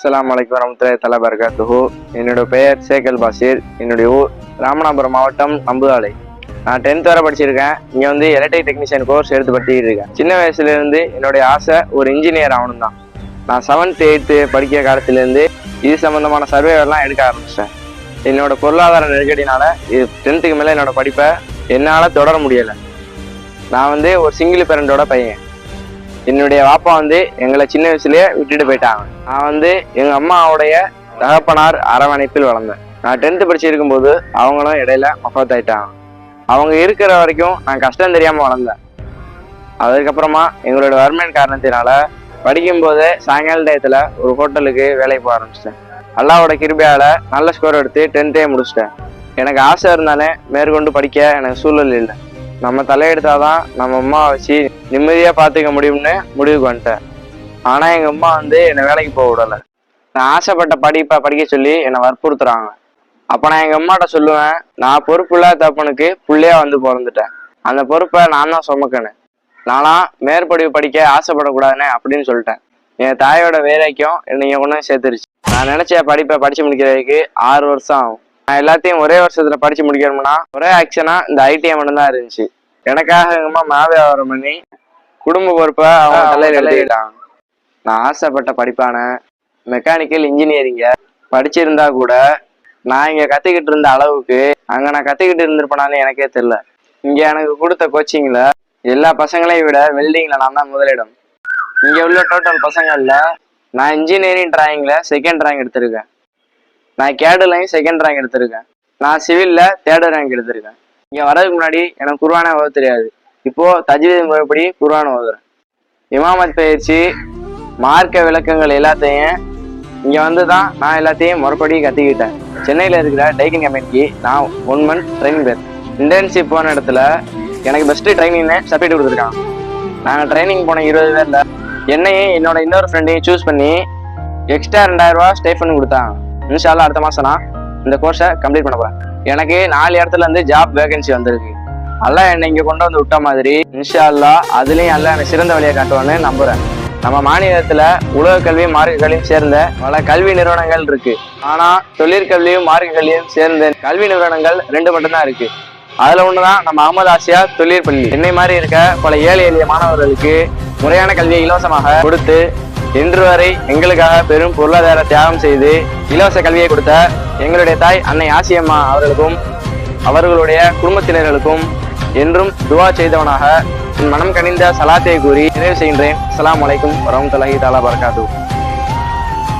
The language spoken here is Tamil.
அஸ்ஸலாமு அலைக்கும் வரஹ்மத்துல்லாஹி தஆலா பரகாத்துஹு. என்னோட பெயர் ஷேக் அல் பாசிர். என்னுடைய ஊர் ராமநாதபுரம் மாவட்டம் நம்புதாலை. நான் 10th வரை படிச்சிருக்கேன். இங்கே வந்து எலக்ட்ரிக் டெக்னீஷியன் கோர்ஸ் எடுத்து படிச்சுட்டு இருக்கேன். சின்ன வயசுலேருந்து என்னுடைய ஆசை ஒரு இன்ஜினியர் ஆகணும் தான். நான் 7th 8th படிக்கிற காலத்துலேருந்து இது சம்மந்தமான சர்வேவெல்லாம் எடுக்க ஆரம்பிச்சிட்டேன். என்னோட பொருளாதார நெருக்கடினால இது 10th மேலே என்னோட படிப்பை என்னால் தொடர முடியலை. நான் வந்து ஒரு சிங்கிள் பேரண்டோட பையன். என்னுடைய வாப்பா வந்து எங்களை சின்ன வயசுலயே விட்டுட்டு போயிட்டாங்க. நான் வந்து எங்கள் அம்மாவுடைய தகப்பனார் அரவணைப்பில் வளர்ந்தேன். நான் 10th படிச்சிருக்கும் போது அவங்களும் இடையில மஃபத் ஆயிட்டாங்க. அவங்க இருக்கிற வரைக்கும் நான் கஷ்டம் தெரியாமல் வளர்ந்தேன். அதுக்கப்புறமா எங்களோட வறுமையின் காரணத்தினால படிக்கும்போதே சாயங்கால டயத்தில் ஒரு ஹோட்டலுக்கு வேலைக்கு போக ஆரம்பிச்சிட்டேன். அல்லாவோட கிருபையால் நல்ல ஸ்கோர் எடுத்து 10th முடிச்சிட்டேன். எனக்கு ஆசை இருந்தாலே மேற்கொண்டு படிக்க எனக்கு சூழல் இல்லை. நம்ம தலையெடுத்தாதான் நம்ம அம்மா வச்சு நிம்மதியாக பார்த்துக்க முடியும்னு முடிவுக்கு வந்துட்டேன். ஆனால் எங்கள் அம்மா வந்து என்னை வேலைக்கு போக விடலை. நான் ஆசைப்பட்ட படிப்பை படிக்க சொல்லி என்னை வற்புறுத்துறாங்க. அப்போ நான் எங்கள் அம்மாட்ட சொல்லுவேன், நான் பொறுப்புள்ள தப்பனுக்கு புள்ளையா வந்து பிறந்துட்டேன். அந்த பொறுப்பை நான் தான் சுமக்கணும். நான்லாம் மேற்படிவு படிக்க ஆசைப்படக்கூடாதுன்னு அப்படின்னு சொல்லிட்டேன். என் தாயோட வேலைக்கும் என்னை கொண்டு சேர்த்துருச்சு. நான் நினச்ச படிப்பை படித்து முடிக்கிறதுக்கு 6 வருஷம் ஆகும். நான் எல்லாத்தையும் ஒரே வருஷத்துல படிச்சு முடிக்கணும்னா ஒரே ஆக்ஷனா இந்த ஐடிஐ மட்டும் தான் இருந்துச்சு. எனக்காக எங்க அம்மா வியாபாரம் பண்ணி குடும்ப பொறுப்பை அவங்க தலையில எழுதிட்டாங்க. நான் ஆசைப்பட்ட படிப்பான மெக்கானிக்கல் இன்ஜினியரிங்க படிச்சிருந்தா கூட நான் இங்க கத்துக்கிட்டு இருந்த அளவுக்கு அங்க நான் கத்துக்கிட்டு இருந்திருப்பேனான்னு எனக்கே தெரியல. இங்க எனக்கு கொடுத்த கோச்சிங்ல எல்லா பசங்களையும் விட வெல்டிங்ல நான் தான் முதலிடம். இங்க உள்ள டோட்டல் பசங்கள்ல நான் இன்ஜினியரிங் டிராயிங்ல 2nd ரேங்க் எடுத்திருக்கேன். நான் கேடுலையும் 2nd ரேங்க் எடுத்திருக்கேன். நான் சிவில்ல 3rd ரேங்க் எடுத்திருக்கேன். இங்கே வரதுக்கு முன்னாடி எனக்கு குர்ஆனே ஓத தெரியாது. இப்போ தஜ்வீத் முறைப்படி குர்ஆன் ஓதுறேன். இமாமத் பயிற்சி மார்க்க விளக்கங்கள் எல்லாத்தையும் இங்கே வந்து தான் நான் எல்லாத்தையும் முறைப்படி கற்றுக்கிட்டேன். சென்னையில் இருக்கிற டைக்கிங் கம்பெனிக்கு நான் 1 month ட்ரைனிங் போயிருக்கேன். இன்டர்ன்ஷிப் போன இடத்துல எனக்கு பெஸ்ட்டு ட்ரைனிங்னு சர்டிஃபிகேட் கொடுத்துருக்காங்க. நாங்கள் ட்ரைனிங் போன 20 பேரில் என்னையும் என்னோட இன்னொரு ஃப்ரெண்டையும் சூஸ் பண்ணி எக்ஸ்ட்ரா 2000 ரூபா ஸ்டைஃபன் கொடுத்தாங்க. இன்ஷா அல்லாஹ் அடுத்த மாசம் நான் இந்த கோர்ஸை கம்ப்ளீட் பண்ண போறேன். எனக்கு 4 இடத்துல இருந்து ஜாப் வேகன்சி வந்திருக்கு. அல்லாஹ் என்னை இங்க கொண்டு வந்து விட்ட மாதிரி இன்ஷா அல்லாஹ் அதுலயும் அல்லாஹ் எனக்கு சிறந்த வழியை காட்டுவான்னு நம்புறேன். நம்ம மாநிலத்துல உலக கல்வி மார்க்க கல்வியும் சேர்ந்த பல கல்வி நிறுவனங்கள் இருக்கு. ஆனா தொழிற்கல்வியும் மார்க்க கல்வியும் சேர்ந்த கல்வி நிறுவனங்கள் 2 மட்டும்தான் இருக்கு. அதுல ஒண்ணுதான் நம்ம அகமது ஆசியா தொழிற்பள்ளி. என்னை மாதிரி இருக்க பல ஏழை எளிய மாணவர்களுக்கு முறையான கல்வியை இலவசமாக கொடுத்து இன்று வரை எங்களுக்காக பெரும் பொருளாதார தியாகம் செய்து இலவச கல்வியை கொடுத்த எங்களுடைய தாய் அன்னை ஆசியம்மா அவர்களுக்கும் அவர்களுடைய குடும்பத்தினர்களுக்கும் என்றும் துவா செய்தவனாக என் மனம் கனிந்த சலாத்தை கூறி நிறைவு செய்கின்றேன். அஸ்ஸலாமு அலைக்கும் வரஹ்மத்துல்லாஹி தஆலா பரகாத்துஹு.